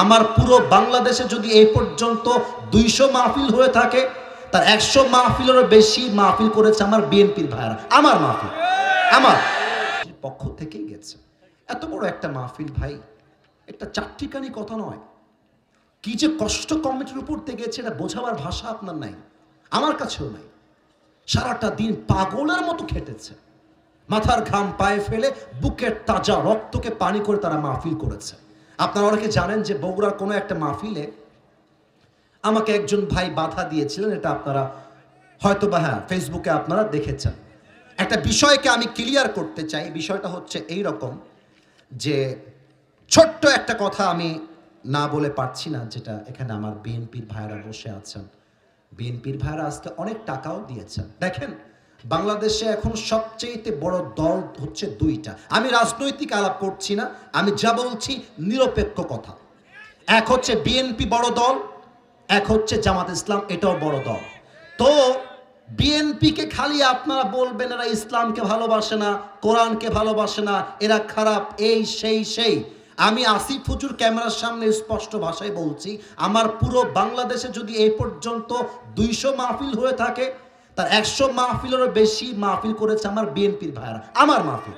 আমার পুরো বাংলাদেশে যদি এই পর্যন্ত 200 মাহফিল হয়ে থাকে, তার 100 মাহফিলেরও বেশি মাহফিল করেছে আমার বিএনপির ভাইরা। আমার মাহফিল আমার পক্ষ থেকেই গেছে। এত বড় একটা মাহফিল ভাই, একটা চারটিখানি কথা নয়। কি যে কষ্ট কমিটির উপর থেকে গেছে, এটা বোঝাবার ভাষা আপনার নাই, আমার কাছেও নাই। সারাটা দিন পাগলের মতো খেটেছে, মাথার ঘাম পায়ে ফেলে বুকের তাজা রক্তকে পানি করে তারা মাহফিল করেছে। আপনারা অনেকে জানেন যে বগুড়ার কোনো একটা মাহফিলে আমাকে একজন ভাই বাধা দিয়েছিলেন, এটা আপনারা হয়তো বা ফেসবুকে আপনারা দেখেছেন। একটা বিষয়কে আমি ক্লিয়ার করতে চাই। বিষয়টা হচ্ছে এই রকম যে ছোট্ট একটা কথা আমি না বলে পারছি না, যেটা এখানে আমার বিএনপির ভাইরা বসে আছেন। বিএনপির ভাইরা আজকে অনেক টাকাও দিয়েছেন। দেখেন, বাংলাদেশে এখন সবচেয়ে বড় দল হচ্ছে দুইটা। আমি রাজনৈতিক আলাপ করছি না, আমি যা বলছি নিরপেক্ষ কথা। এক হচ্ছে বিএনপি বড় দল, এক হচ্ছে জামাত ইসলাম, এটাও বড় দল। তো বিএনপিকে খালি আপনারা বলবেন এরা ইসলামকে ভালোবাসে না, কোরআনকে ভালোবাসে না, এরা খারাপ, এই সেই। আমি আসিফ হুজুর ক্যামেরার সামনে স্পষ্ট ভাষায় বলছি, আমার পুরো বাংলাদেশে যদি এই পর্যন্ত 200 মাহফিল হয়ে থাকে, তার 100 মাহফিলেরও বেশি মাহফিল করেছে আমার বিএনপির ভাইরা। আমার মাহফিল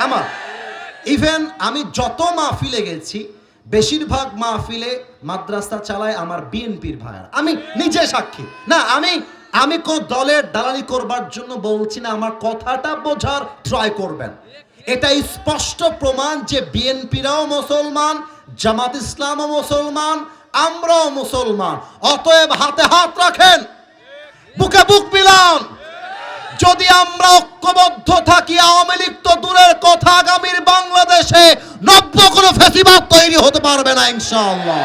আমার। ইভেন আমি যত মাহফিলে গেছি, বেশিরভাগ মাহফিলে মাদ্রাসা চালায় আমার বিএনপির ভাইরা। আমি নিজে সাক্ষী। না, আমি কোন দলের দালালি করবার জন্য বলছি না, আমার কথাটা বোঝার ট্রাই করবেন। এটা স্পষ্ট প্রমাণ যে বিএনপিরাও মুসলমান, জামাত ইসলামও মুসলমান, আমরাও মুসলমান। অতএব হাতে হাত রাখেন, বুকে বুক মিলান। যদি আমরা ঐক্যবদ্ধ থাকি, আওয়ামী লীগ তো দূরের কথা, আগামীর বাংলাদেশে নব্য কোনো ফ্যাসিবাদ তৈরি হতে পারবে না ইনশাআল্লাহ।